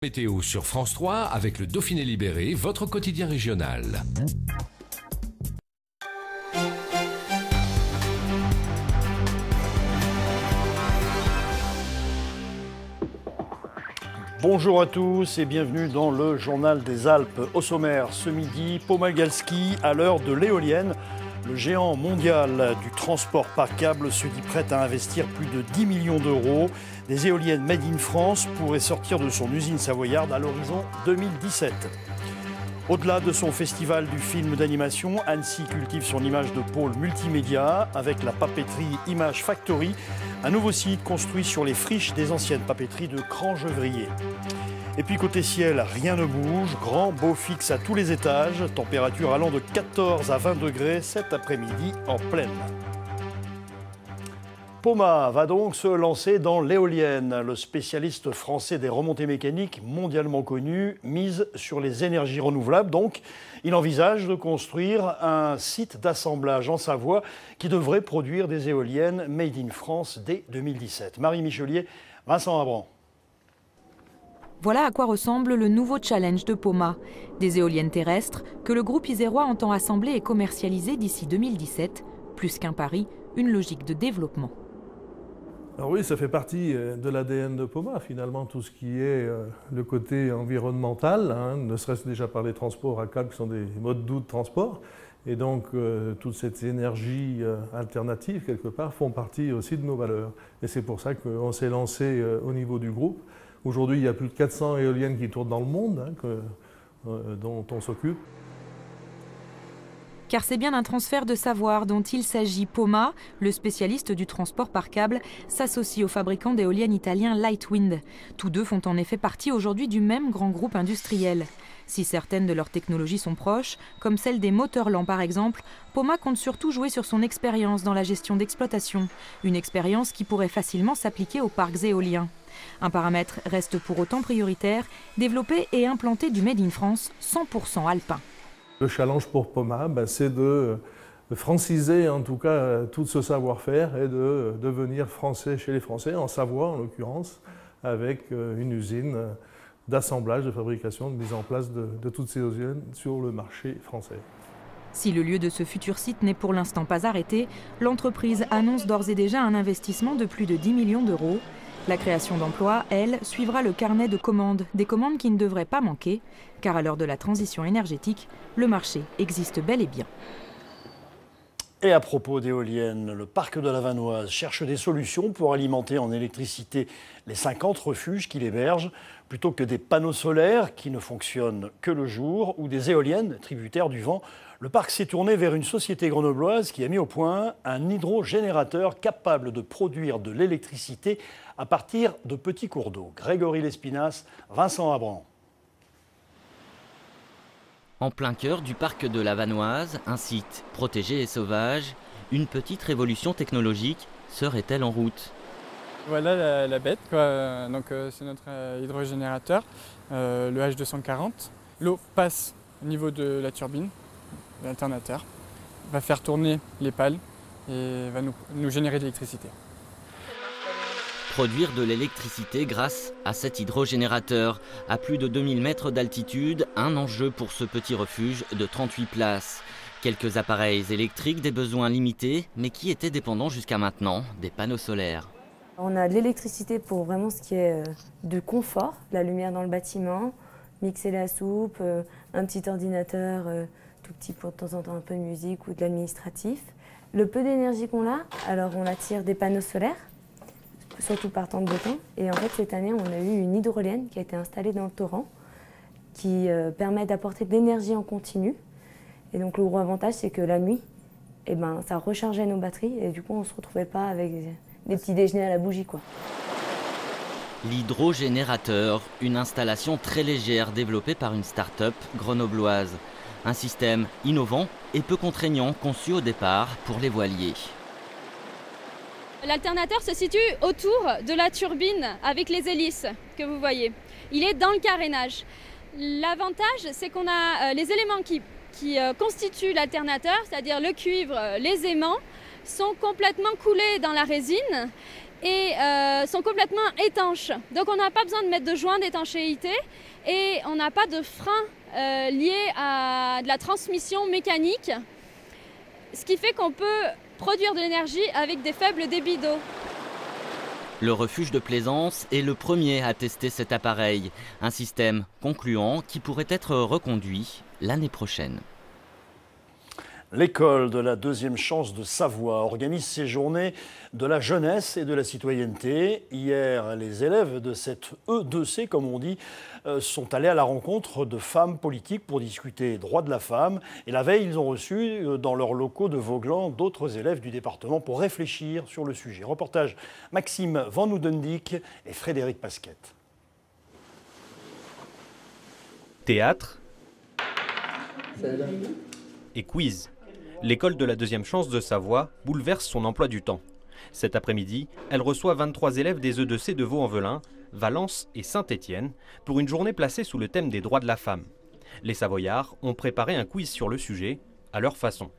Météo sur France 3 avec le Dauphiné Libéré, votre quotidien régional. Bonjour à tous et bienvenue dans le journal des Alpes. Au sommaire ce midi, Poma Galski à l'heure de l'éolienne. Le géant mondial du transport par câble se dit prêt à investir plus de 10 millions d'euros. Des éoliennes made in France pourraient sortir de son usine savoyarde à l'horizon 2017. Au-delà de son festival du film d'animation, Annecy cultive son image de pôle multimédia avec la papeterie Image Factory, un nouveau site construit sur les friches des anciennes papeteries de Crangevrier. Et puis côté ciel, rien ne bouge, grand beau fixe à tous les étages, température allant de 14 à 20 degrés cet après-midi en pleine. Poma va donc se lancer dans l'éolienne. Le spécialiste français des remontées mécaniques mondialement connu mise sur les énergies renouvelables. Donc, il envisage de construire un site d'assemblage en Savoie qui devrait produire des éoliennes made in France dès 2017. Marie Michelier, Vincent Abran. Voilà à quoi ressemble le nouveau challenge de Poma. Des éoliennes terrestres que le groupe isérois entend assembler et commercialiser d'ici 2017. Plus qu'un pari, une logique de développement. Alors oui, ça fait partie de l'ADN de Poma, finalement, tout ce qui est le côté environnemental, ne serait-ce déjà par les transports à câble qui sont des modes doux de transport. Et donc, toutes ces énergies alternatives, quelque part, font partie aussi de nos valeurs. Et c'est pour ça qu'on s'est lancé au niveau du groupe. Aujourd'hui, il y a plus de 400 éoliennes qui tournent dans le monde, dont on s'occupe. Car c'est bien un transfert de savoir dont il s'agit. Poma, le spécialiste du transport par câble, s'associe au fabricant d'éoliennes italien Lightwind. Tous deux font en effet partie aujourd'hui du même grand groupe industriel. Si certaines de leurs technologies sont proches, comme celle des moteurs lents par exemple, Poma compte surtout jouer sur son expérience dans la gestion d'exploitation. Une expérience qui pourrait facilement s'appliquer aux parcs éoliens. Un paramètre reste pour autant prioritaire, développer et implanter du Made in France 100% alpin. Le challenge pour Poma, c'est de franciser en tout cas tout ce savoir-faire et de devenir français chez les Français, en Savoie en l'occurrence, avec une usine d'assemblage, de fabrication, de mise en place de toutes ces éoliennes sur le marché français. Si le lieu de ce futur site n'est pour l'instant pas arrêté, l'entreprise annonce d'ores et déjà un investissement de plus de 10 millions d'euros. La création d'emplois, elle, suivra le carnet de commandes, des commandes qui ne devraient pas manquer, car à l'heure de la transition énergétique, le marché existe bel et bien. Et à propos d'éoliennes, le parc de la Vanoise cherche des solutions pour alimenter en électricité les 50 refuges qu'il héberge, plutôt que des panneaux solaires qui ne fonctionnent que le jour ou des éoliennes tributaires du vent. Le parc s'est tourné vers une société grenobloise qui a mis au point un hydrogénérateur capable de produire de l'électricité à partir de petits cours d'eau. Grégory Lespinasse, Vincent Abran. En plein cœur du parc de la Vanoise, un site protégé et sauvage, une petite révolution technologique serait-elle en route? Voilà la bête, quoi. Donc c'est notre hydrogénérateur, le H240. L'eau passe au niveau de la turbine, de l'alternateur, va faire tourner les pales et va nous générer de l'électricité. Produire de l'électricité grâce à cet hydrogénérateur. À plus de 2000 mètres d'altitude, un enjeu pour ce petit refuge de 38 places. Quelques appareils électriques, des besoins limités, mais qui étaient dépendants jusqu'à maintenant des panneaux solaires. On a de l'électricité pour vraiment ce qui est de confort, la lumière dans le bâtiment, mixer la soupe, un petit ordinateur tout petit pour de temps en temps un peu de musique ou de l'administratif. Le peu d'énergie qu'on a, alors on attire des panneaux solaires, surtout par temps de beau temps. Et en fait, cette année, on a eu une hydrolienne qui a été installée dans le torrent, qui permet d'apporter de l'énergie en continu. Et donc, le gros avantage, c'est que la nuit, ça rechargeait nos batteries et du coup, on ne se retrouvait pas avec des petits déjeuners à la bougie, quoi. L'hydrogénérateur, une installation très légère développée par une start-up grenobloise. Un système innovant et peu contraignant conçu au départ pour les voiliers. L'alternateur se situe autour de la turbine avec les hélices que vous voyez. Il est dans le carénage. L'avantage, c'est qu'on a les éléments qui constituent l'alternateur, c'est-à-dire le cuivre, les aimants, sont complètement coulés dans la résine et sont complètement étanches. Donc on n'a pas besoin de mettre de joint d'étanchéité et on n'a pas de frein lié à de la transmission mécanique, ce qui fait qu'on peut produire de l'énergie avec des faibles débits d'eau. Le refuge de Plaisance est le premier à tester cet appareil, un système concluant qui pourrait être reconduit l'année prochaine. L'école de la deuxième chance de Savoie organise ces journées de la jeunesse et de la citoyenneté. Hier, les élèves de cette E2C, comme on dit, sont allés à la rencontre de femmes politiques pour discuter droits de la femme. Et la veille, ils ont reçu dans leurs locaux de Voglan d'autres élèves du département pour réfléchir sur le sujet. Reportage Maxime Van Oudendijk et Frédéric Pasquette. Théâtre et quiz. L'école de la deuxième chance de Savoie bouleverse son emploi du temps. Cet après-midi, elle reçoit 23 élèves des E2C de Vaux-en-Velin, Valence et Saint-Étienne pour une journée placée sous le thème des droits de la femme. Les Savoyards ont préparé un quiz sur le sujet à leur façon.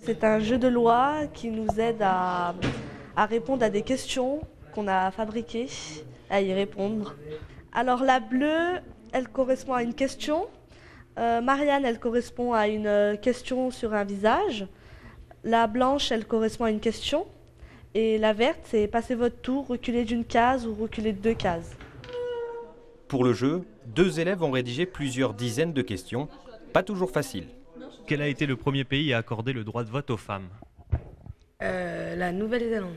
C'est un jeu de loi qui nous aide à répondre à des questions qu'on a fabriquées, à y répondre. Alors la bleue, elle correspond à une question. Marianne, elle correspond à une question sur un visage. La blanche, elle correspond à une question. Et la verte, c'est passer votre tour, reculer d'une case ou reculer de 2 cases. Pour le jeu, 2 élèves ont rédigé plusieurs dizaines de questions, pas toujours faciles. Quel a été le premier pays à accorder le droit de vote aux femmes? La Nouvelle-Zélande.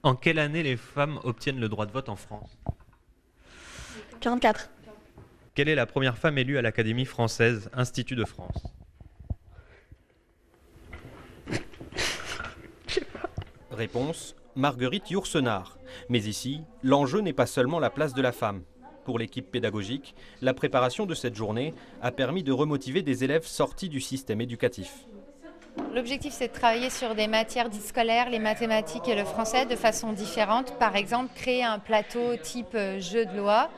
En quelle année les femmes obtiennent le droit de vote en France? 44. Quelle est la première femme élue à l'Académie française, Institut de France? Réponse, Marguerite Yourcenar. Mais ici, l'enjeu n'est pas seulement la place de la femme. Pour l'équipe pédagogique, la préparation de cette journée a permis de remotiver des élèves sortis du système éducatif. L'objectif, c'est de travailler sur des matières dites scolaires, les mathématiques et le français, de façon différente. Par exemple, créer un plateau type jeu de loi,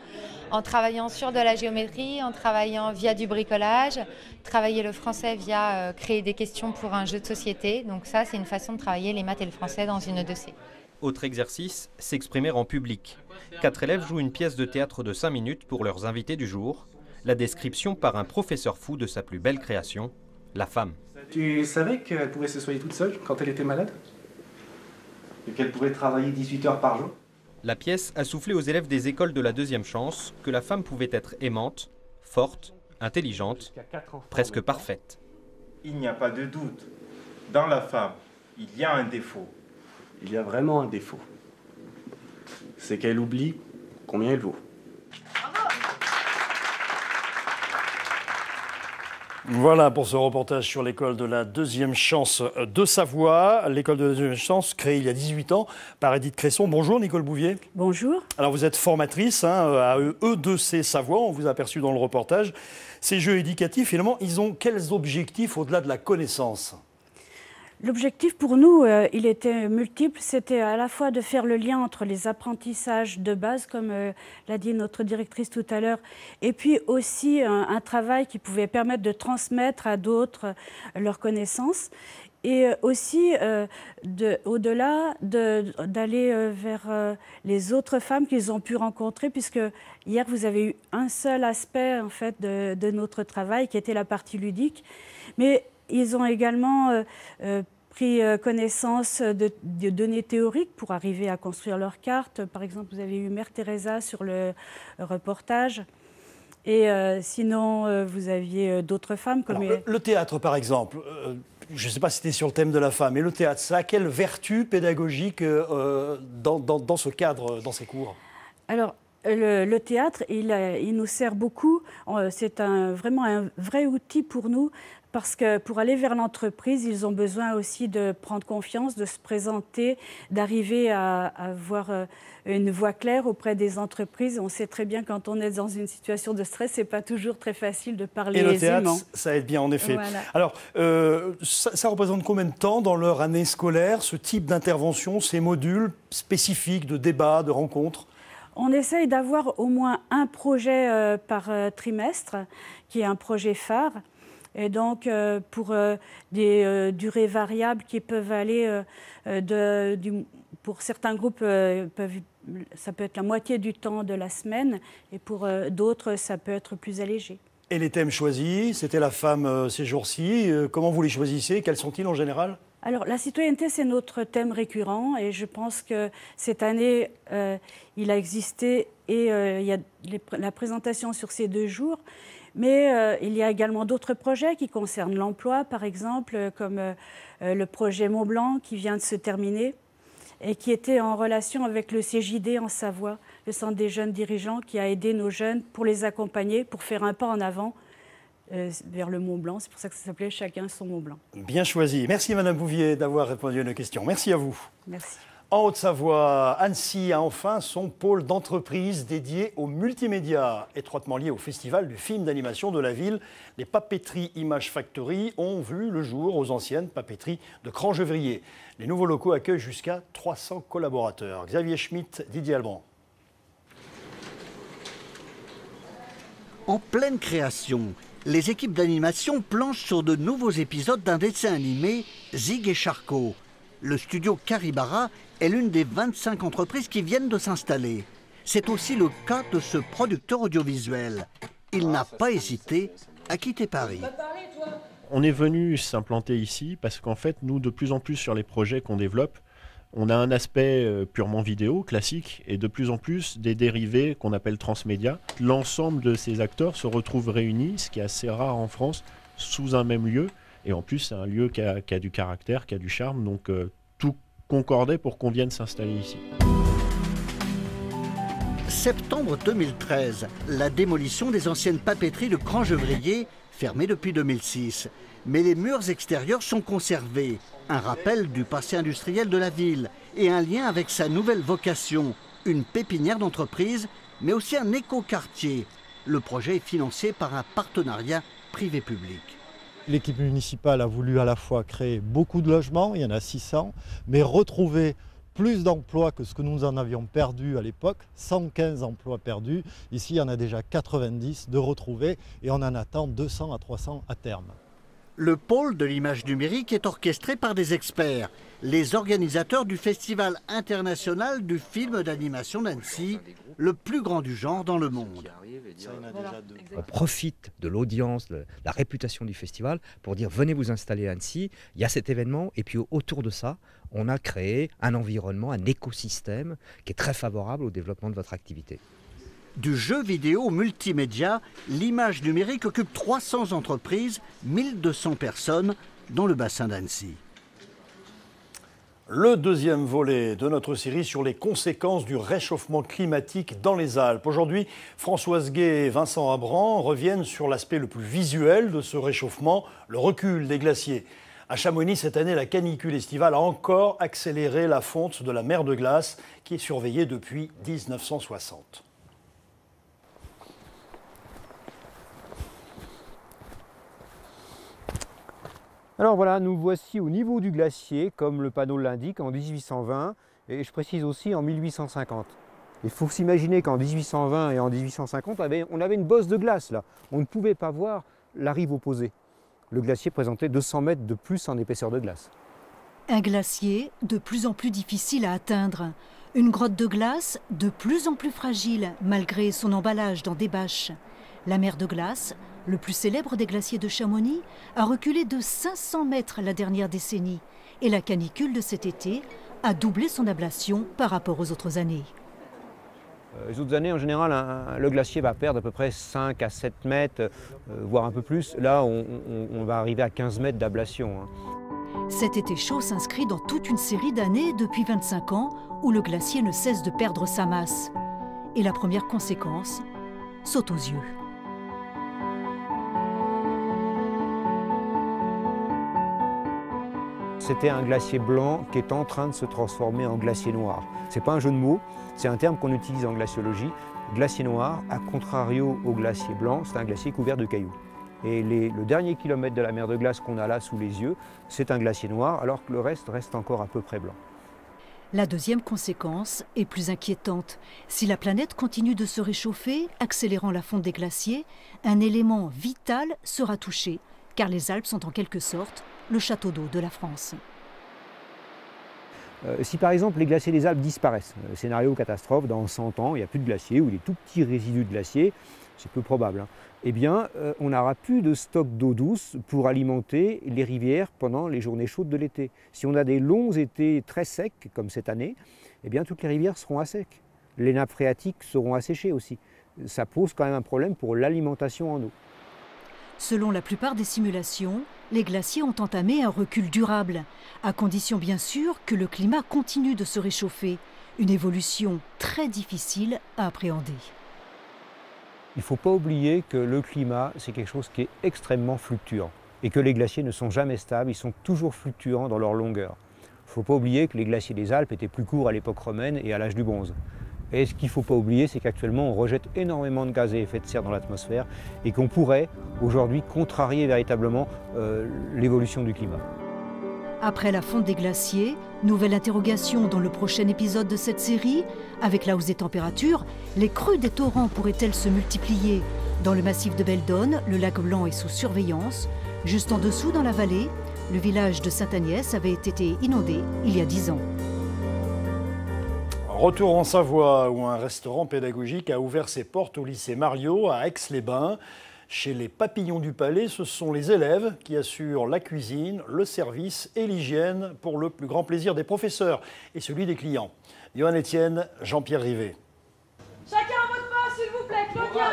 en travaillant sur de la géométrie, en travaillant via du bricolage, travailler le français via créer des questions pour un jeu de société. Donc ça, c'est une façon de travailler les maths et le français dans une E2C. Autre exercice, s'exprimer en public. 4 élèves jouent une pièce de théâtre de 5 minutes pour leurs invités du jour. La description par un professeur fou de sa plus belle création, la femme. Tu savais qu'elle pouvait se soigner toute seule quand elle était malade? Et qu'elle pouvait travailler 18 heures par jour? La pièce a soufflé aux élèves des écoles de la deuxième chance que la femme pouvait être aimante, forte, intelligente, presque parfaite. Il n'y a pas de doute. Dans la femme, il y a un défaut. Il y a vraiment un défaut. C'est qu'elle oublie combien elle vaut. Voilà pour ce reportage sur l'école de la deuxième chance de Savoie. L'école de la deuxième chance, créée il y a 18 ans par Edith Cresson. Bonjour Nicole Bouvier. Bonjour. Alors vous êtes formatrice à E2C Savoie, on vous a aperçu dans le reportage. Ces jeux éducatifs, finalement, ils ont quels objectifs au-delà de la connaissance ? L'objectif pour nous, il était multiple. C'était à la fois de faire le lien entre les apprentissages de base, comme l'a dit notre directrice tout à l'heure, et puis aussi un travail qui pouvait permettre de transmettre à d'autres leurs connaissances. Et aussi, au-delà, d'aller vers les autres femmes qu'ils ont pu rencontrer, puisque hier, vous avez eu un seul aspect en fait, de notre travail, qui était la partie ludique. Mais ils ont également pris connaissance de données théoriques pour arriver à construire leurs cartes. Par exemple, vous avez eu Mère Teresa sur le reportage. Et sinon, vous aviez d'autres femmes. Comme alors, le théâtre, par exemple, je ne sais pas si c'était sur le thème de la femme, mais le théâtre, ça a quelle vertu pédagogique dans ce cadre, dans ces cours? Alors, le théâtre, il nous sert beaucoup. C'est vraiment un vrai outil pour nous. Parce que pour aller vers l'entreprise, ils ont besoin aussi de prendre confiance, de se présenter, d'arriver à avoir une voix claire auprès des entreprises. On sait très bien quand on est dans une situation de stress, c'est pas toujours très facile de parler aisément. Et le théâtre, ça aide bien en effet. Voilà. Alors, ça représente combien de temps dans leur année scolaire, ce type d'intervention, ces modules spécifiques de débat, de rencontres? On essaye d'avoir au moins un projet par trimestre, qui est un projet phare. Et donc, pour des durées variables qui peuvent aller pour certains groupes, ça peut être la moitié du temps de la semaine, et pour d'autres, ça peut être plus allégé. Et les thèmes choisis, c'était la femme ces jours-ci. Comment vous les choisissez? Quels sont-ils en général? Alors, la citoyenneté, c'est notre thème récurrent, et je pense que cette année, il a existé, et il y a la présentation sur ces 2 jours. Mais il y a également d'autres projets qui concernent l'emploi, par exemple, comme le projet Mont-Blanc qui vient de se terminer et qui était en relation avec le CJD en Savoie, le Centre des jeunes dirigeants, qui a aidé nos jeunes pour les accompagner, pour faire un pas en avant vers le Mont-Blanc. C'est pour ça que ça s'appelait « Chacun son Mont-Blanc ». Bien choisi. Merci Madame Bouvier d'avoir répondu à nos questions. Merci à vous. Merci. En Haute-Savoie, Annecy a enfin son pôle d'entreprise dédié aux multimédias. Étroitement lié au festival du film d'animation de la ville, les papeteries Image Factory ont vu le jour aux anciennes papeteries de Crangevrier. Les nouveaux locaux accueillent jusqu'à 300 collaborateurs. Xavier Schmitt, Didier Alban. En pleine création, les équipes d'animation planchent sur de nouveaux épisodes d'un dessin animé, Zig et Charcot. Le studio Caribara est l'une des 25 entreprises qui viennent de s'installer. C'est aussi le cas de ce producteur audiovisuel. Il n'a pas hésité à quitter Paris. On est venu s'implanter ici parce qu'en fait, nous, de plus en plus sur les projets qu'on développe, on a un aspect purement vidéo, classique, et de plus en plus des dérivés qu'on appelle transmédia. L'ensemble de ces acteurs se retrouvent réunis, ce qui est assez rare en France, sous un même lieu. Et en plus, c'est un lieu qui a du caractère, qui a du charme, donc tout concordait pour qu'on vienne s'installer ici. Septembre 2013, la démolition des anciennes papeteries de Crangevrier, fermées depuis 2006. Mais les murs extérieurs sont conservés, un rappel du passé industriel de la ville et un lien avec sa nouvelle vocation, une pépinière d'entreprise, mais aussi un écoquartier. Le projet est financé par un partenariat privé-public. L'équipe municipale a voulu à la fois créer beaucoup de logements, il y en a 600, mais retrouver plus d'emplois que ce que nous en avions perdu à l'époque, 115 emplois perdus. Ici, il y en a déjà 90 de retrouvés et on en attend 200 à 300 à terme. Le pôle de l'image numérique est orchestré par des experts, les organisateurs du Festival international du film d'animation d'Annecy, le plus grand du genre dans le monde. On profite de l'audience, de la réputation du festival pour dire venez vous installer à Annecy, il y a cet événement et puis autour de ça, on a créé un environnement, un écosystème qui est très favorable au développement de votre activité. Du jeu vidéo au multimédia, l'image numérique occupe 300 entreprises, 1200 personnes dans le bassin d'Annecy. Le deuxième volet de notre série sur les conséquences du réchauffement climatique dans les Alpes. Aujourd'hui, Françoise Gay et Vincent Abran reviennent sur l'aspect le plus visuel de ce réchauffement, le recul des glaciers. À Chamonix, cette année, la canicule estivale a encore accéléré la fonte de la mer de glace qui est surveillée depuis 1960. Alors voilà, nous voici au niveau du glacier, comme le panneau l'indique, en 1820, et je précise aussi en 1850. Il faut s'imaginer qu'en 1820 et en 1850, on avait une bosse de glace là. On ne pouvait pas voir la rive opposée. Le glacier présentait 200 mètres de plus en épaisseur de glace. Un glacier de plus en plus difficile à atteindre. Une grotte de glace de plus en plus fragile, malgré son emballage dans des bâches. La mer de glace, le plus célèbre des glaciers de Chamonix, a reculé de 500 mètres la dernière décennie. Et la canicule de cet été a doublé son ablation par rapport aux autres années. Les autres années, en général, le glacier va perdre à peu près 5 à 7 mètres, voire un peu plus. Là, on va arriver à 15 mètres d'ablation. Cet été chaud s'inscrit dans toute une série d'années depuis 25 ans où le glacier ne cesse de perdre sa masse. Et la première conséquence saute aux yeux. C'était un glacier blanc qui est en train de se transformer en glacier noir. Ce n'est pas un jeu de mots, c'est un terme qu'on utilise en glaciologie. Glacier noir, à contrario au glacier blanc, c'est un glacier couvert de cailloux. Et le dernier kilomètre de la mer de glace qu'on a là sous les yeux, c'est un glacier noir, alors que le reste encore à peu près blanc. La deuxième conséquence est plus inquiétante. Si la planète continue de se réchauffer, accélérant la fonte des glaciers, un élément vital sera touché, car les Alpes sont en quelque sorte le château d'eau de la France. Si par exemple les glaciers des Alpes disparaissent, scénario catastrophe, dans 100 ans, il n'y a plus de glaciers ou des tout petits résidus de glaciers, c'est peu probable, hein, eh bien on n'aura plus de stock d'eau douce pour alimenter les rivières pendant les journées chaudes de l'été. Si on a des longs étés très secs, comme cette année, eh bien toutes les rivières seront à sec. Les nappes phréatiques seront asséchées aussi. Ça pose quand même un problème pour l'alimentation en eau. Selon la plupart des simulations, les glaciers ont entamé un recul durable, à condition bien sûr que le climat continue de se réchauffer, une évolution très difficile à appréhender. Il ne faut pas oublier que le climat, c'est quelque chose qui est extrêmement fluctuant et que les glaciers ne sont jamais stables, ils sont toujours fluctuants dans leur longueur. Il ne faut pas oublier que les glaciers des Alpes étaient plus courts à l'époque romaine et à l'âge du bronze. Et ce qu'il ne faut pas oublier, c'est qu'actuellement, on rejette énormément de gaz à effet de serre dans l'atmosphère et qu'on pourrait aujourd'hui contrarier véritablement l'évolution du climat. Après la fonte des glaciers, nouvelle interrogation dans le prochain épisode de cette série. Avec la hausse des températures, les crues des torrents pourraient-elles se multiplier? Dans le massif de Beldonne, le lac Blanc est sous surveillance. Juste en dessous, dans la vallée, le village de Sainte-Agnès avait été inondé il y a 10 ans. Retour en Savoie, où un restaurant pédagogique a ouvert ses portes au lycée Mario à Aix-les-Bains. Chez les Papillons du Palais, ce sont les élèves qui assurent la cuisine, le service et l'hygiène pour le plus grand plaisir des professeurs et celui des clients. Johan Etienne, Jean-Pierre Rivet. Chacun à votre place, s'il vous plaît. Claudia,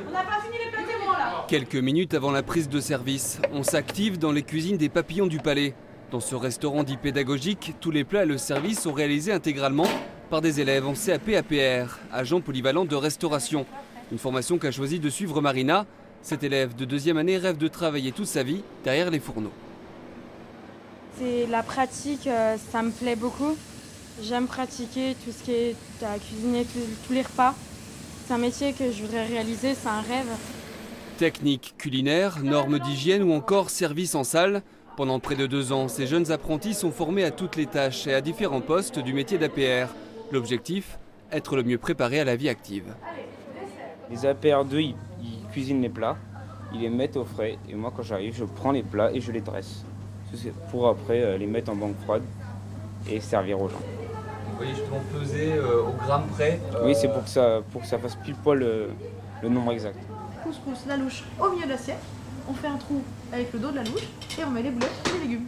on n'a pas fini les plats témoins là. Quelques minutes avant la prise de service, on s'active dans les cuisines des Papillons du Palais. Dans ce restaurant dit pédagogique, tous les plats et le service sont réalisés intégralement par des élèves en CAP-APR, agents polyvalents de restauration. Une formation qu'a choisi de suivre Marina. Cette élève de 2e année rêve de travailler toute sa vie derrière les fourneaux. C'est la pratique, ça me plaît beaucoup. J'aime pratiquer tout ce qui est à cuisiner tous les repas. C'est un métier que je voudrais réaliser, c'est un rêve. Technique culinaire, normes d'hygiène ou encore service en salle. Pendant près de 2 ans, ces jeunes apprentis sont formés à toutes les tâches et à différents postes du métier d'APR. L'objectif, être le mieux préparé à la vie active. Les APR2, ils cuisinent les plats, ils les mettent au frais et moi quand j'arrive, je prends les plats et je les dresse. Pour après les mettre en banque froide et servir aux gens. Vous voyez justement peser au gramme près. Oui, c'est pour que ça fasse pile poil le nombre exact. Couscous, la louche au milieu de l'assiette. On fait un trou avec le dos de la louche et on met les boulettes et les légumes.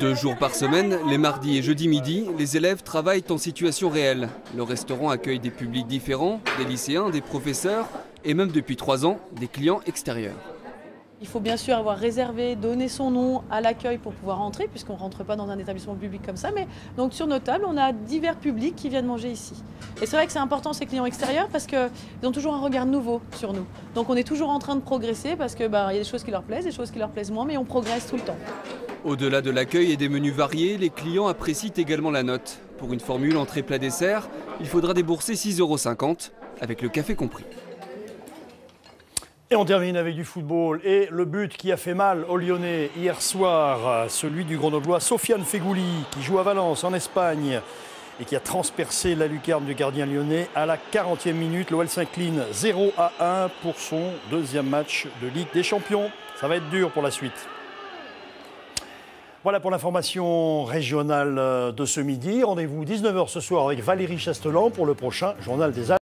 2 jours par semaine, les mardis et jeudis midi, les élèves travaillent en situation réelle. Le restaurant accueille des publics différents, des lycéens, des professeurs et même depuis 3 ans, des clients extérieurs. Il faut bien sûr avoir réservé, donné son nom à l'accueil pour pouvoir entrer, puisqu'on ne rentre pas dans un établissement public comme ça. Mais donc sur nos tables, on a divers publics qui viennent manger ici. Et c'est vrai que c'est important ces clients extérieurs parce qu'ils ont toujours un regard nouveau sur nous. Donc on est toujours en train de progresser parce qu'il y a des choses qui leur plaisent, des choses qui leur plaisent moins, mais on progresse tout le temps. Au-delà de l'accueil et des menus variés, les clients apprécient également la note. Pour une formule entrée plat dessert, il faudra débourser 6,50 € avec le café compris. Et on termine avec du football et le but qui a fait mal aux Lyonnais hier soir, celui du Grenoblois Sofiane Feghouli qui joue à Valence en Espagne et qui a transpercé la lucarne du gardien lyonnais à la 40e minute. L'OL s'incline 0-1 pour son 2e match de Ligue des Champions. Ça va être dur pour la suite. Voilà pour l'information régionale de ce midi. Rendez-vous 19h ce soir avec Valérie Chastelan pour le prochain Journal des Alpes.